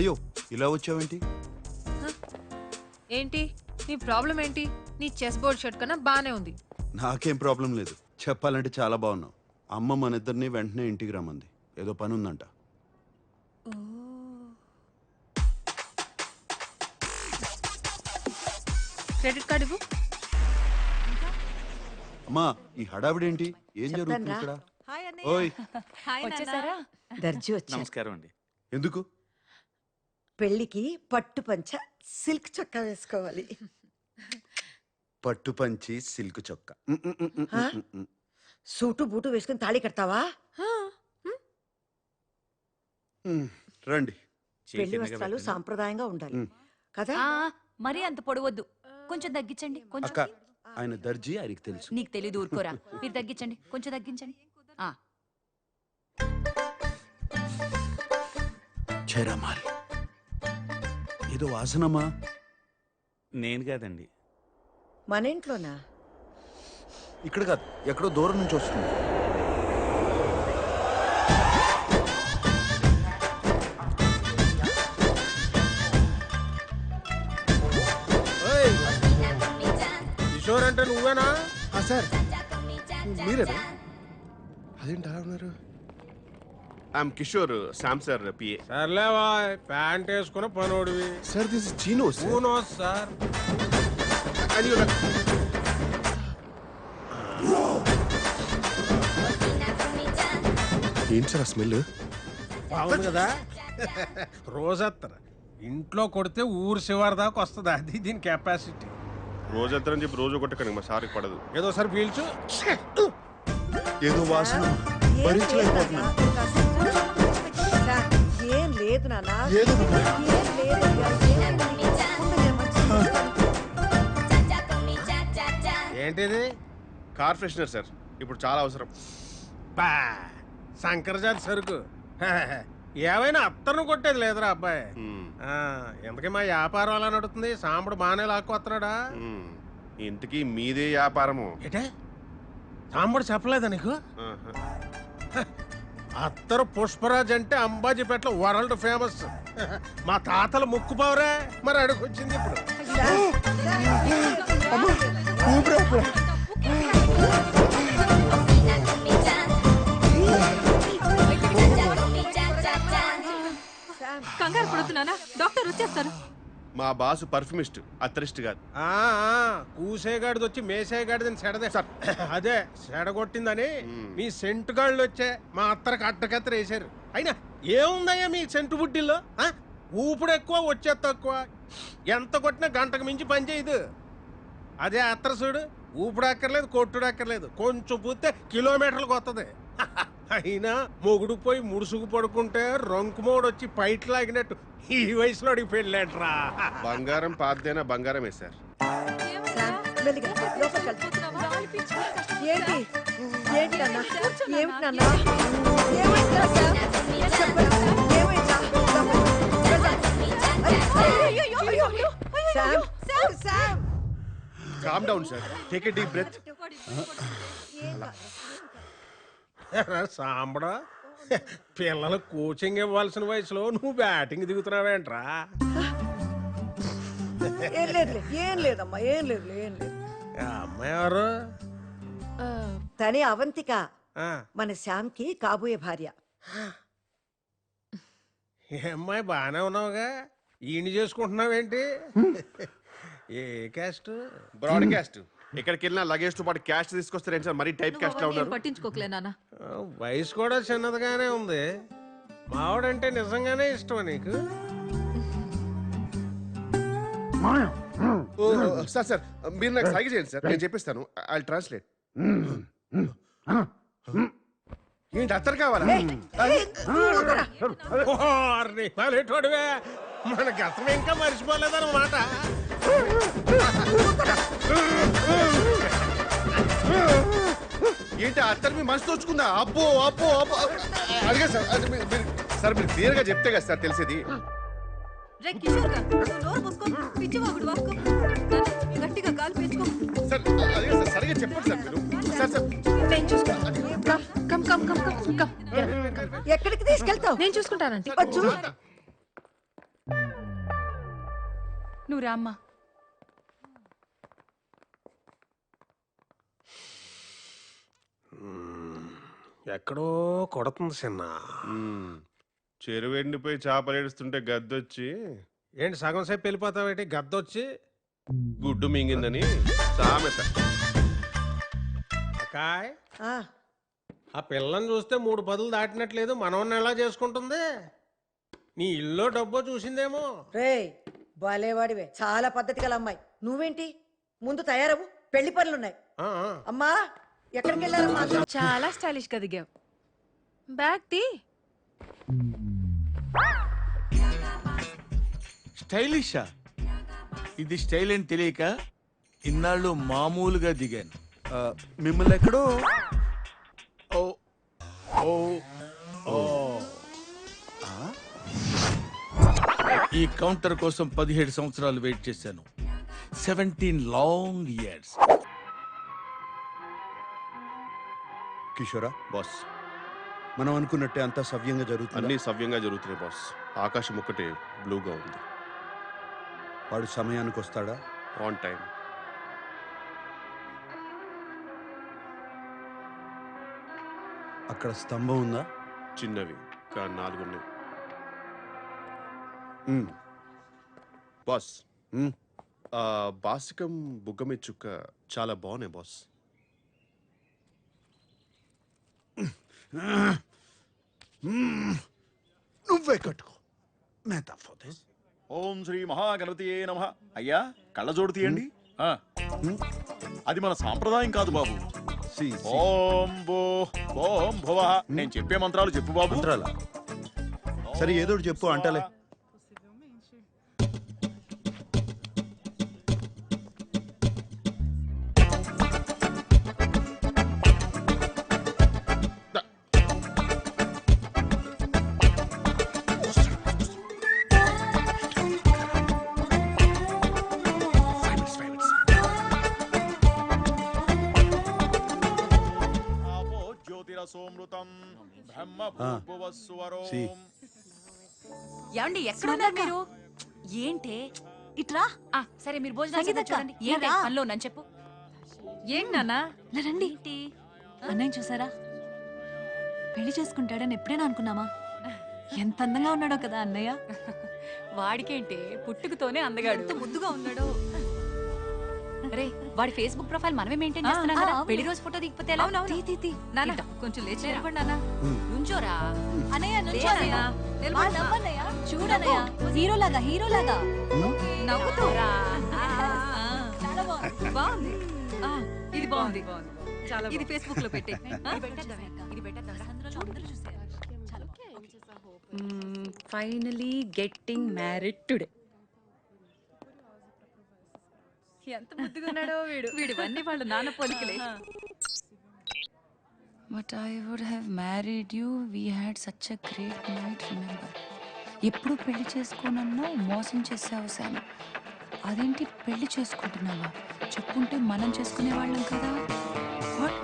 అయ్యో ఇలా వచ్చావేంటి? ఏంటి నీ ప్రాబ్లం ఏంటి? నీ చెస్ బోర్డ్ షర్ట్ కన్నా బానే ఉంది. నాకేం ప్రాబ్లం లేదు, చెప్పాలంటే చాలా బాగున్నావు. అమ్మ మన ఇద్దరిని వెంటనే ఇంటికి రమ్మంది, ఏదో పని ఉందంట. క్రెడిట్ కార్డు ఇవ్వు. అమ్మా ఈ హడావిడేంటి? ఏం జరుగుతుంది ఇక్కడ? ఓయ్ వచ్చేసారా? దర్జీ వచ్చి నమస్కారం అండి. ఎందుకు? పెళ్లికి పట్టు పంచ సిల్క్ చొక్కా వేసుకోవాలి. పట్టు పంచి సిల్క్ చొక్క. సూటు బూటు వేసుకుని తాళి కడతావా? రండి. పెళ్లి వస్త్రాలు సాంప్రదాయంగా ఉండాలి కదా? మరీ అంత పొడవద్దు, కొంచెం తగ్గించండి. కొంచెం అక్క ఆయన దర్జీ, ఆయనకి తెలుసు. నీకు తెలీదు, ఊరుకోరా. మీరు తగ్గించండి, కొంచెం తగ్గించండి. చరమాలి ఏదో వాసనమా? నేను కాదండి. మన ఇంట్లోనా? ఇక్కడ కాదు, ఎక్కడో దూరం నుంచి వస్తుంది. కిషోర్ అంటే నువ్వేనా? సార్ మీరేనా? అదేంటి అలా ఉన్నారు? ఐఎమ్ కిషోర్, శామ్ సార్ పిఏ. సర్లేవా, ప్యాంట్ వేసుకున్న పనోడివి. సార్ దిస్ ఇస్ చీనో సార్. సార్ ఏంటి సార్ ఆ స్మెల్? బాగుంది కదా. రోజత్తర ఇంట్లో కొడితే ఊరు శివారి దాకా వస్తుంది, అది దీని కెపాసిటీ. రోజంతా చెప్పి రోజు కొట్టకండి, మా సార్కి పడదు. ఏదో సార్ పీల్చు. ఏదో వాసన భరించలేకపోతున్నా. ఏం లేదు నాన్న, ఏదో ఏంటిది? కార్ ఫ్రెషనర్ సార్, ఇప్పుడు చాలా అవసరం. బా శంకరజాతి సరుకు. ఏమైనా అత్తను కొట్టేది లేదురా అబ్బాయి. ఎందుకే మా వ్యాపారం అలా నడుతుంది? సాంబడు బాగానే లాక్కొస్తున్నాడా? ఇంతకీ మీదే వ్యాపారము ఏటే? సాంబడు చెప్పలేదా నీకు? అత్తరు పుష్పరాజ్ అంటే అంబాజీపేటలో వరల్డ్ ఫేమస్. మా తాతల ముక్కు పవరే, మరి అడుగొచ్చింది ఇప్పుడు. కంగారు పడుతున్నానా? డాక్టర్ వచ్చేస్తారు. మా బాసు పర్ఫ్యూమిస్ట్, అత్తరిస్ట్ కాదు. కూసేగాడిది వచ్చి మేసేగాడిదని సెడదే సార్. అదే సెడగొట్టిందని మీ సెంటు గాళ్ళు వచ్చే మా అత్తరికి అడ్డకత్తర వేసారు. అయినా ఏముందయ్యా మీ సెంటు బుడ్డిల్లో? ఊపుడు ఎక్కువ, వచ్చే తక్కువ. ఎంత కొట్టినా గంటకు మించి పని చేయదు. అదే అత్తర చూడు, ఊపుడు అక్కర్లేదు, కొట్టుడు అక్కర్లేదు, కొంచెం పూస్తే కిలోమీటర్లకు వస్తుంది. అయినా మొగుడు పోయి ముడుసుకు పడుకుంటే రంకు మోడు వచ్చి పైట్ లాగినట్టు ఈ వయసులో అడిగి పెళ్ళాడ్రా. బంగారం పాతదైనా బంగారమే సార్. ఏంటి ఏంటి నాన్న? ఏమిటి నాన్న? Calm down sir, take a deep breath. సాంబడా, పిల్లలకు కోచింగ్ ఇవ్వాల్సిన వయసులో నువ్వు బ్యాటింగ్ దిగుతున్నావేంట్రా? ఏం లేదమ్మా, ఏం లేదు. అమ్మాయి ఎవరు? తనే అవంతిక, మన శ్యామ్కి కాబోయే భార్య. ఏ అమ్మాయి, బాగానే ఉన్నావుగా, ఈయన చేసుకుంటున్నావేంటి? ఏ క్యాస్ట్? Broadcast. ఎక్కడికి వెళ్ళినా లగేజ్ తో పాటు క్యాష్ తీసుకొస్తారేంటి సార్? మరీ టైప్ క్యాస్ట్ లా ఉన్నారు. పట్టించుకోకలే నాన్న. వయసు కూడా చిన్నదిగానే ఉంది. మావాడంటే నిజంగానే ఇష్టమా నీకు? సార్ సార్ మీరు నాకు సైగ చేయండి సార్, నేను చెప్పిస్తాను. I translate. ఏంటి అత్తరు కావాలా? మన గతం ఇంకా మర్చిపోలేదన్నమాట. ఏంటి అత్తరు మీ మనసు తోచుకుందా? అబ్బో అబ్బో అబ్బో అడిగా సార్. సార్ మీరు క్లియర్ గా చెప్తే కదా సార్ తెలిసేది. సార్ అడిగా సార్, సరిగా చెప్పండి సార్ మీరు. సార్ సార్ ఎక్కడికి తీసుకెళ్తావు? నేను చూసుకుంటానంటే. నువ్వు రామ్మా. ఎక్కడో కొడుతుంది చిన్న. చెరువు ఎండిపోయి చేపలు ఏడుస్తుంటే గద్దొచ్చి ఏంటి సగం సేపు వెళ్ళిపోతావేంటి? గద్దొచ్చి గుడ్డు మింగిందని సామెత. అకాయ్, ఆ, ఆ పిల్లని చూస్తే 3 పదులు దాటినట్లేదు. మనవన్ని ఎలా చేసుకుంటుంది? నీ ఇల్లు డబ్బో చూసిందేమో. రేయ్ బాలేవాడివే, చాలా పద్ధతి గల అమ్మాయి. నువ్వేంటి ముందు తయారవు, పెళ్లి పనులున్నాయి. ఆ, ఆ. అమ్మా ఎక్కడికి వెళ్ళారమ్మా? చాలా స్టైలిష్ గా దిగావు. బ్యాగ్ తీ. స్టైలిషా? ఇది స్టైల్ అని తెలియక ఇన్నాళ్ళు మామూలుగా దిగాను. ఆ, మిమ్మల్ని ఎక్కడో ఓ ఓ ఓ ఈ కౌంటర్ కోసం 17 సంవత్సరాలు వెయిట్ చేశాను. 17 లాంగ్ ఇయర్స్. కిషోరా, బాస్ మనం అనుకున్నట్టే అంతా సవ్యంగా జరుగుతుంది. అన్నీ సవ్యంగా జరుగుతున్నాయి బాస్. ఆకాశం ఒక్కటే బ్లూగా ఉంది. వాడు సమయానికి వస్తాడా? On time. అక్కడ స్తంభం ఉందా? చిన్నవి కానీ 4 ఉన్నాయి. ఉమ్, బాస్ ఉమ్. బాసికం బుగ్గ మీద చుక్క చాలా బాగున్నాయి బాస్. నువ్వే కట్టుకో. మేతా ఫోటోస్. ఓం శ్రీ మహాగణపతియే నమః. అయ్యా కళ్ళజోడు తీయండి. అది మన సాంప్రదాయం కాదు బాబు. ఓం భూ ఓం భువః. నేను చెప్పే మంత్రాలు చెప్పు బాబు. మంత్రాలా? సరే ఏదో ఒకటి చెప్పు అంటలే. ఆపో జ్యోతిరసోమృతం బ్రహ్మ భూర్భువస్సువరోం. సి. ఏమండి ఎక్కడ ఉన్నారు మీరు? ఏంటే ఇట్రా. సరే మీరు భోజనం చేద్దాం, చూడండి. ఏంటి పనిలో ఉన్నాను చెప్పు. ఏంటి నాన్న? రండి. అన్నయ్య చూసారా? పెళ్లి చేసుకుంటాడని ఎప్పుడైనా అనుకున్నామా? ఎంత అందంగా ఉన్నాడో కదా అన్నయ్య. వాడికేంటే పుట్టుకతోనే అందగాడు. ఎంత ముద్దుగా ఉన్నాడో. రే వాడి ఫేస్బుక్ ప్రొఫైల్ మనమే మెయింటైన్ చేస్తున్నాం కదా. పెళ్లి రోజు ఫోటో దిగిపోతే ఎలా? నాన్న కొంచెం లేచి నిలబడి నాన్న. నుంచోరా. అన్నయ్య లే నుంచో అన్నయ్య. అన్నయ్య. నిలబడి నా. నవ్వన్నయ్య. చూడన్నయ్య, హీరోలాగా. నవ్వుతూ రా. చాలా బాగుంది. బాగుంది. ఇది బాగుంది. చాలా ఇది ఫేస్బుక్ లో పెట్టే. ఇది పెట్టేద్దాం. అందరూ చూస్తారు. చాలా ఫైనలీ గెట్టింగ్ మ్యారీడ్ టుడే. ఎంత ముద్దుగా ఉన్నాడో వీడు. వీడివన్నీ వాళ్ళ నాన్న పోలికలే. But I would have married you. We had such a great night. Remember. ఎప్పుడు పెళ్లి చేసుకోనన్నా మోసం చేసావు శామ్. అదేంటి పెళ్లి చేసుకుంటున్నావా? చెప్పుంటే మనం చేసుకునే వాళ్ళం కదా. What?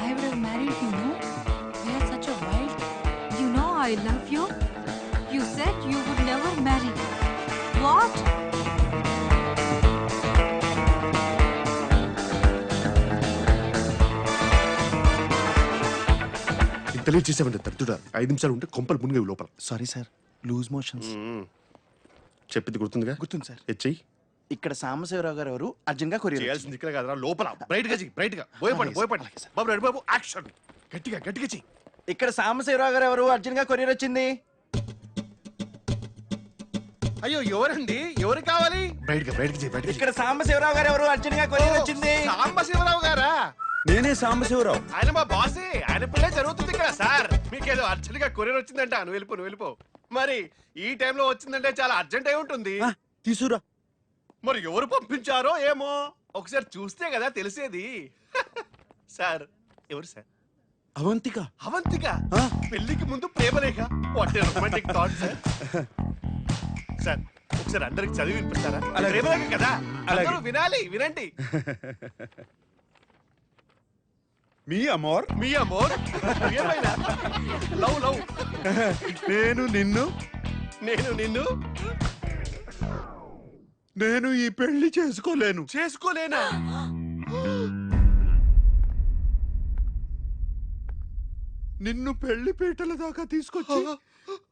I would have married you. No, we are such a wild. You know I love you. You said you would never marry. What? ఇంత లేట్ చేసామంటే తడుతుడా 5 నిమిషాలు ఉంటే కొంపలు మునిగేవి లోపల. Sorry sir, loose motions. చెప్పింది గుర్తుందిగా? గుర్తుంది సార్. హెచ్ఐ ఇక్కడ సాంబశివరావు గారు ఎవరు అర్జున్ గా కొరియర్ చేయాల్సింది ఇక్కడ కాదురా, లోపల బ్రైట్ గా చెయ్యి, బ్రైట్ గా భయపడి బాబు రెడీ బాబు యాక్షన్. గట్టిగా గట్టిగా చెయ్యి. ఇక్కడ సాంబశివరావు గారు ఎవరు అర్జున్ గా కొరియర్ వచ్చింది. అయ్యో ఎవరండి? ఎవరు కావాలి? బ్రైట్ గా చెయ్యి. ఇక్కడ సాంబశివరావు గారు ఎవరు అర్జున్ గా కొరియర్ వచ్చింది. సాంబశివరావు గారా? నేనే సాంబశివరావు. ఆయన మా బాసే. ఆయన పిల్లే జరుగుతుంది ఇక్కడ సార్. మీకేదో అర్జెంట్ గా కొరియర్ వచ్చిందంట. నువ్వు వెళ్ళిపో. మరి ఈ టైంలో వచ్చిందంటే చాలా అర్జెంట్ అయి ఉంటుంది. తీసురా. మరి ఎవరు పంపించారో ఏమో ఒకసారి చూస్తే కదా తెలిసేది. సార్ ఎవరు సార్? అవంతిక. అవంతిక పెళ్లికి ముందు ప్రేమలేఖ. What a romantic thought sir. Sir ఒకసారి అందరికి చదివి వినిపిస్తారా? ప్రేమలేఖ కదా, అందరూ వినాలి. వినండి. మీ అమోర్, మీ అమోర్, ఏమైనా లవ్ లవ్. నేను నిన్ను నేను నిన్ను నేను ఈ పెళ్లి చేసుకోలేను. చేసుకోలేనా? నిన్ను పెళ్లి పీటల దాకా తీసుకొచ్చి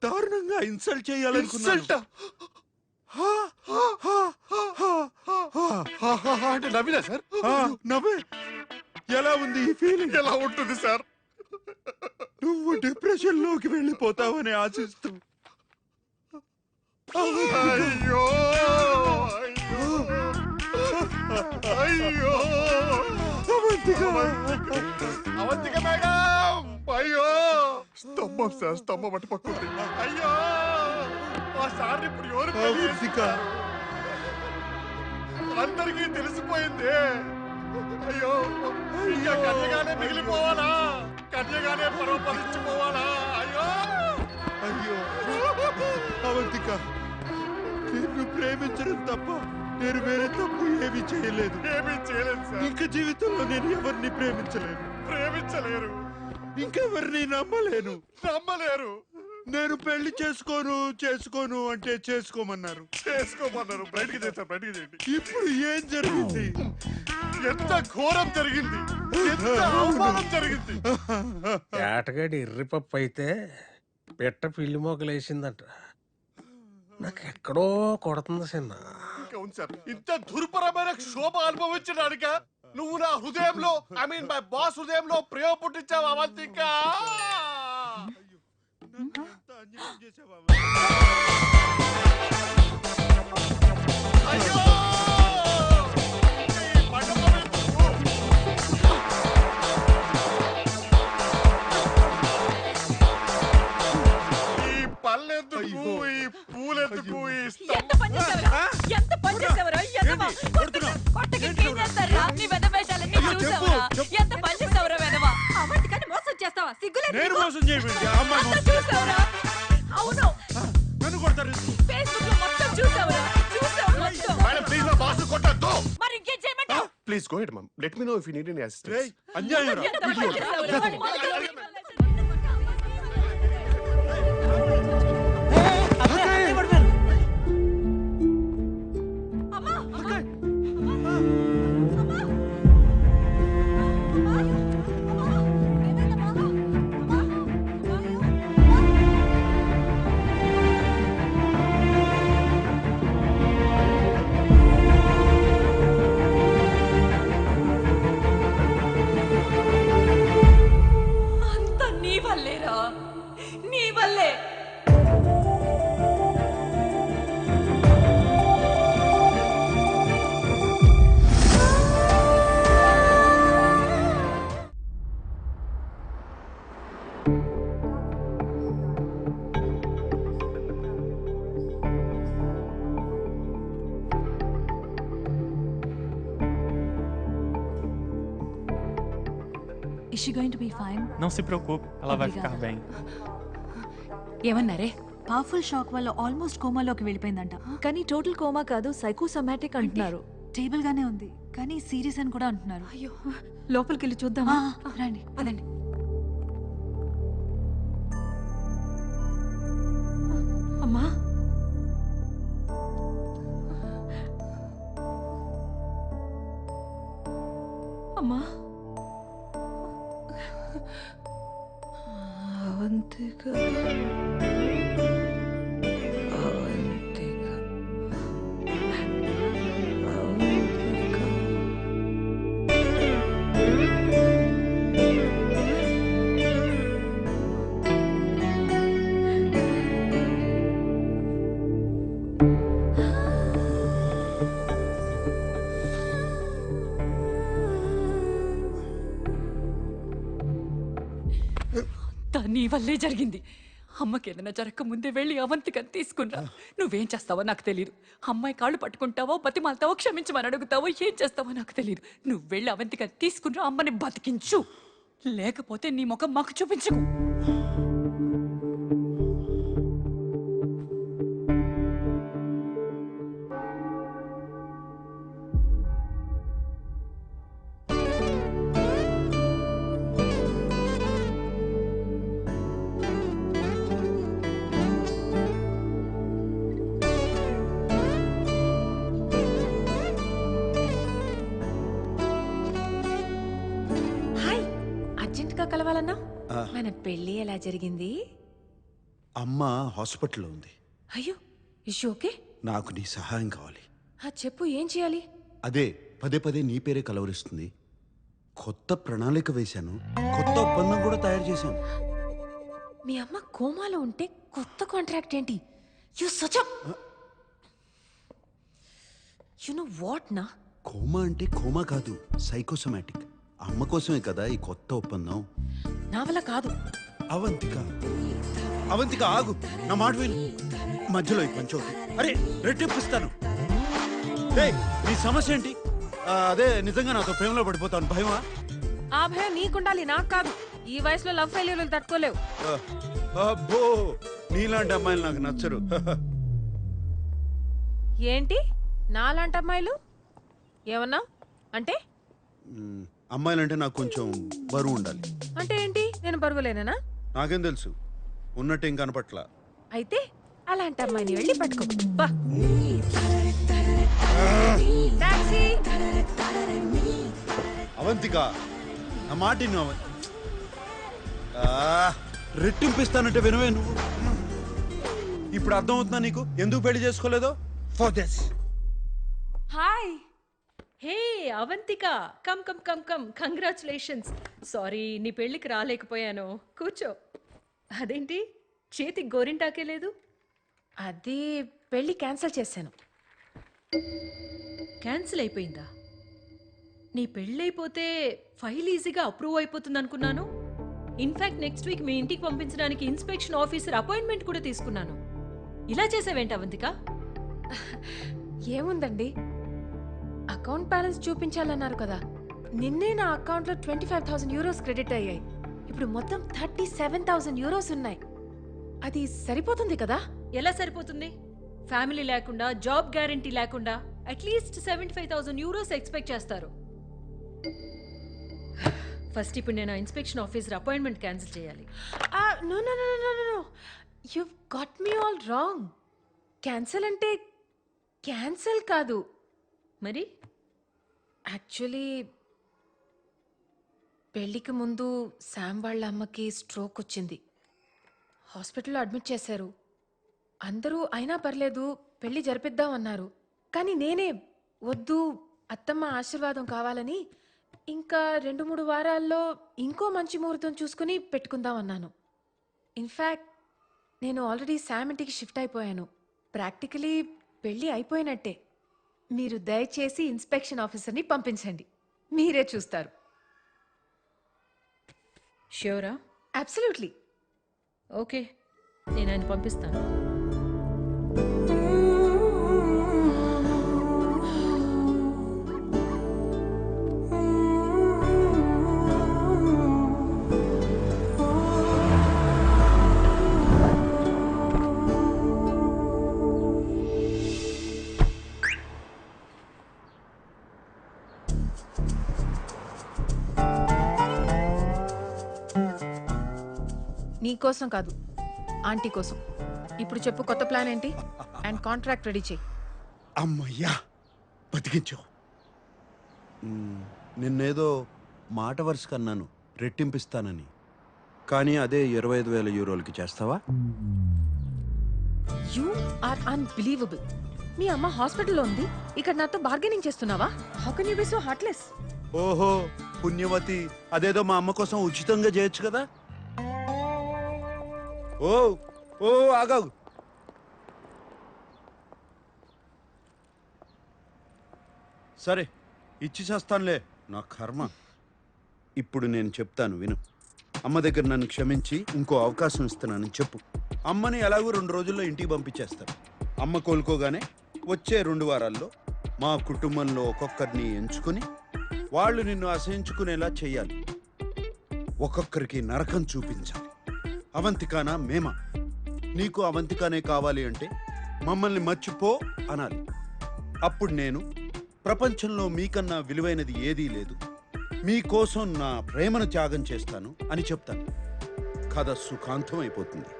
దారుణంగా ఇన్సల్ట్ చేయాలనుకున్నాను. ఇన్సల్టా? అంటే నవ్వినా సార్? నవ్వే. ఎలా ఉంది ఈ ఫీలింగ్? ఎలా ఉంటుంది సార్? నువ్వు డిప్రెషన్ లోకి వెళ్ళిపోతావని ఆశిస్తూ. అయ్యో అయ్యో అవంతిక. అవంతిక మేడం, అయ్యో స్తంభం సార్, స్తంభం అటు పక్కుంది. అయ్యో ఆ సార్ ఇప్పుడు ఎవరు పెళ్లి అవంతిక. అందరికీ తెలిసిపోయింది. అయ్యో ఇంకా కన్యగానే మిగిలిపోవాలా? కన్యగానే పరోపరించిపోవాలా? అయ్యో అయ్యో అవంతిక, నిన్ను ప్రేమించడం తప్ప నేను వేరే తప్పు ఏమీ చేయలేదు. ఏమీ చేయలేదు సార్. ఇంక జీవితంలో నేను ఎవరిని ప్రేమించలేను. ప్రేమించలేరు, ఇంకెవరిని నమ్మలేను. నమ్మలేరు. నేను పెళ్లి చేసుకోను అంటే చేసుకోమన్నారు. చేసుకోమన్నారు. బయటికి చేస్తారు, బయటికి చేయండి. ఇప్పుడు ఏం జరిగింది? ఎంత ఘోరం జరిగింది, ఎంత అవమానం జరిగింది. ఏటగాడి ఎర్రిపప్పు అయితే పెట్ట పిల్లి మొగలేసిందంట. నాకు ఎక్కడో కొడుతుంది చిన్న. ఇంకా ఉంది సార్, ఇంత దుర్భరమైన క్షోభ అనుభవించడానిక నువ్వు నా హృదయంలో, ఐ మీన్ మై బాస్ హృదయంలో ప్రేమ పుట్టించావు అవంతిక. నన్ను ఎంత అన్యాయం చేసావా? అయ్యో ఈ మండపం ఎందుకు? ఈ పళ్ళెందుకు, ఈ పూలెందుకు, ఈ ఎంత పని చేసావురా? ఎంత పని చేసావురా? ఎదవా? కొట్టకి ఏం చేస్తారా? నీ వెధవేషాలన్నీ చూసావురా? ఎంత పని చేసావురా వెధవా? అవంతికని మోసం చేస్తావా? సిగ్గులేదు నేను నీకు? మోసం చేయమండి. ఆ అమ్మాయి అంతా మోసం చూసావురా? అవును, నన్ను కొడతారు. ఫేస్బుక్ లో మొత్తం చూసావురా? చూసావు మొత్తం. మేడం ప్లీజ్ నా బాస్ కొట్టద్దు. మరి ఇంకేం చేయమంటావు? Please go ahead ma'am, let me know if you need any రేయ్, అసిస్టెన్స్. అన్యాయం రా. ఎంత పని చేసావురా? అమ్మా! అమ్మా! అమ్మా! అంతా నీ వల్లేరా, నీ వల్లే. Is she going to be fine? Não se preocupe, ela vai ficar bem. ఏమన్నారే? పవర్ఫుల్ షాక్ వల్ల ఆల్మోస్ట్ కోమాలోకి వెళ్ళిపోయిందంట. కానీ టోటల్ కోమా కాదు, సైకోసోమాటిక్ అంటున్నారు. స్టేబుల్ గానే ఉంది, కానీ సీరియస్ అని కూడా అంటున్నారు. అయ్యో, లోపలికి వెళ్ళి చూద్దామా? రండి. పదండి. అమ్మా, అమ్మా, అవంతిక, అవంతిక, అవంతిక. నీ వల్లే జరిగింది. అమ్మకి ఏదైనా జరగక ముందే వెళ్ళి అవంతికని తీసుకున్నా. నువ్వేం చేస్తావో నాకు తెలియదు. అమ్మాయి కాళ్ళు పట్టుకుంటావో, బతిమాలతావో, క్షమించమని అడుగుతావో, ఏం చేస్తావో నాకు తెలియదు. నువ్వు వెళ్ళి అవంతికని తీసుకున్నా, అమ్మని బతికించు. లేకపోతే నీ ముఖం మాకు చూపించకు. అవంతిక కలవాలన్నా ఆ. మన పెళ్లి ఎలా జరిగింది? అమ్మ హాస్పిటల్లో ఉంది. అయ్యో ఇష్యూ ఓకే. నాకు నీ సహాయం కావాలి. చెప్పు ఏం చేయాలి? అదే పదే పదే నీ పేరే కలవరిస్తుంది. కొత్త ప్రణాళిక వేశాను, కొత్త ఒప్పందం కూడా తయారు చేశాను. మీ అమ్మ కోమాలో ఉంటే కొత్త కాంట్రాక్ట్ ఏంటి? You such you know what నా? కోమా అంటే కోమా కాదు, సైకోసమాటిక్. అమ్మ కోసమే కదా ఈ కొత్త ఒప్పందం. నా వల్ల కాదు. అవంతిక, అవంతిక ఆగు, నా మాట విను. మధ్యలో ఈ పంచోటి అరే రెట్టిప్పిస్తాను. ఏయ్, నీ సమస్య ఏంటి? అదే నిజంగా నాతో ప్రేమలో పడిపోతాను భయమా? ఆ భయం నీకుండాలి, నాకు కాదు. ఈ వయసులో లవ్ ఫెయిల్యూర్లు తట్టుకోలేవు. అబ్బో, నీలాంటి అమ్మాయిలు నాకు నచ్చరు. ఏంటి నాలాంటి అమ్మాయిలు? ఏమన్నా అంటే? అమ్మాయిలంటే నాకు కొంచెం బరువు ఉండాలి. అంటే ఏంటి? నేను బరువులేనా? నాకేం తెలుసు, ఉన్నట్టేం కనపట్లా. అయితే అలాంటి అమ్మాయిని వెళ్ళి పట్టుకో. బా. టాక్సీ. అవంతిక, నా మాట విను. రెట్టింపిస్తానంటే వినవే నువ్వు. ఇప్పుడు అర్థమవుతుందా నీకు ఎందుకు పెళ్లి చేసుకోలేదో? For this. Hi. Hey Avantika, come come come come, congratulations. Sorry నీ పెళ్ళికి రాలేకపోయాను. కూర్చో. అదేంటి చేతికి గోరింటాకే లేదు? అది పెళ్లి క్యాన్సిల్ చేశాను. క్యాన్సిల్ అయిపోయిందా? నీ పెళ్ళైపోతే ఫైల్ ఈజీగా అప్రూవ్ అయిపోతుంది అనుకున్నాను. ఇన్ఫాక్ట్ నెక్స్ట్ వీక్ మీ ఇంటికి పంపించడానికి ఇన్స్పెక్షన్ ఆఫీసర్ అపాయింట్మెంట్ కూడా తీసుకున్నాను. ఇలా చేసావేంటి అవంతిక? ఏముందండి, అకౌంట్ బ్యాలెన్స్ చూపించాలన్నారు కదా. నిన్నే నా అకౌంట్లో 25,000 యూరోస్ క్రెడిట్ అయ్యాయి. ఇప్పుడు మొత్తం 37,000 యూరోస్ ఉన్నాయి. అది సరిపోతుంది కదా? ఎలా సరిపోతుంది? ఫ్యామిలీ లేకుండా, జాబ్ గ్యారంటీ లేకుండా అట్లీస్ట్ 75,000 యూరోస్ ఎక్స్పెక్ట్ చేస్తారు. ఫస్ట్ ఇప్పుడు నేను ఇన్స్పెక్షన్ ఆఫీసర్ అపాయింట్మెంట్ క్యాన్సిల్ చేయాలి. No no no no no, you got me all wrong. Cancel అంటే క్యాన్సిల్ కాదు. మరి యాక్చువల్లీ పెళ్ళికి ముందు శామ్ వాళ్ళ అమ్మకి స్ట్రోక్ వచ్చింది. హాస్పిటల్లో అడ్మిట్ చేశారు. అందరూ అయినా పర్లేదు పెళ్లి జరిపిద్దాం అన్నారు. కానీ నేనే వద్దు, అత్తమ్మ ఆశీర్వాదం కావాలని ఇంకా 2-3 వారాల్లో ఇంకో మంచి ముహూర్తం చూసుకుని పెట్టుకుందాం అన్నాను. ఇన్ఫ్యాక్ట్ నేను ఆల్రెడీ శామ్ ఇంటికి షిఫ్ట్ అయిపోయాను. ప్రాక్టికలీ పెళ్ళి అయిపోయినట్టే. మీరు దయచేసి ఇన్స్పెక్షన్ ఆఫీసర్ని పంపించండి, మీరే చూస్తారు. ష్యూరా? అబ్సల్యూట్లీ. ఓకే, నేను ఆయన పంపిస్తాను. నీ కోసం కాదు, ఆంటీ కోసం. ఇప్పుడు చెప్పు, కొత్త ప్లాన్ ఏంటి? అండ్ కాంట్రాక్ట్ రెడీ చేయి. అమ్మయ్యా, బతికించావు. నిన్నేదో మాట వరుస కన్నాను రెట్టింపిస్తానని, కానీ అదే 25,000 యూరోలకి చేస్తావా? You are unbelievable. మీ అమ్మ హాస్పిటల్లో ఉంది, ఇక్కడ నాతో బార్గెనింగ్ చేస్తున్నావా? How can you be so heartless? ఓహో పుణ్యవతి, అదేదో మా అమ్మ కోసం ఉచితంగా చేయొచ్చు కదా. ఓ ఓ ఆగాగు. సరే ఇచ్చి చేస్తానులే, నా కర్మ. ఇప్పుడు నేను చెప్తాను విను. అమ్మ దగ్గర నన్ను క్షమించి ఇంకో అవకాశం ఇస్తున్నానని చెప్పు. అమ్మని ఎలాగో 2 రోజుల్లో ఇంటికి పంపించేస్తాను. అమ్మ కోలుకోగానే వచ్చే 2 వారాల్లో మా కుటుంబంలో ఒక్కొక్కరిని ఎంచుకుని వాళ్ళు నిన్ను అసహించుకునేలా చెయ్యాలి. ఒక్కొక్కరికి నరకం చూపించాలి. అవంతికానా మేమా? నీకు అవంతికానే కావాలి అంటే మమ్మల్ని మర్చిపో అనాలి. అప్పుడు నేను ప్రపంచంలో మీకన్నా విలువైనది ఏదీ లేదు, మీకోసం నా ప్రేమను త్యాగం చేస్తాను అని చెప్తాను. కథ సుఖాంతం అయిపోతుంది.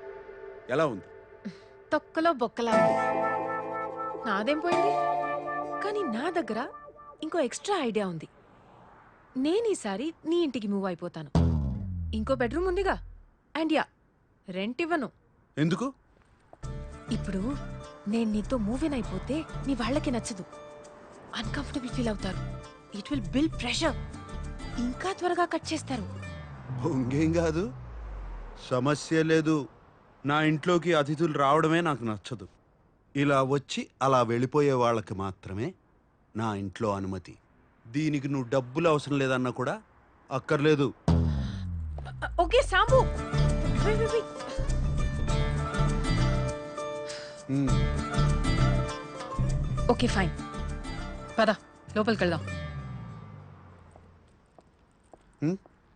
ఎలా ఉంది? తొక్కలో బొక్కలా ఉంది. నాదేం పోయింది? కానీ నా దగ్గర ఇంకో ఎక్స్ట్రా ఐడియా ఉంది. నేను ఈసారి నీ ఇంటికి మూవ్ అయిపోతాను. ఇంకో బెడ్రూమ్ ఉందిగా అండ్ యా రెంట్ ఇవ్వను. ఎందుకు? ఇప్పుడు నేను నీతో మూవీన్ అయిపోతే నీ వాళ్ళకి నచ్చదు, అన్కంఫర్టబుల్ ఫీల్ అవుతారు. It will build pressure. ఇంకా త్వరగా కట్ చేస్తారు. ఇంకేం కాదు, సమస్య లేదు. నా ఇంట్లోకి అతిథులు రావడమే నాకు నచ్చదు. ఇలా వచ్చి అలా వెళ్ళిపోయే వాళ్ళకి మాత్రమే నా ఇంట్లో అనుమతి. దీనికి నువ్వు డబ్బులు అవసరం లేదన్నా కూడా అక్కర్లేదు. ఓకే సాంబు. ఉమ్. ఓకే ఫైన్, పద లోపలికి వెళ్దాం. ఉమ్.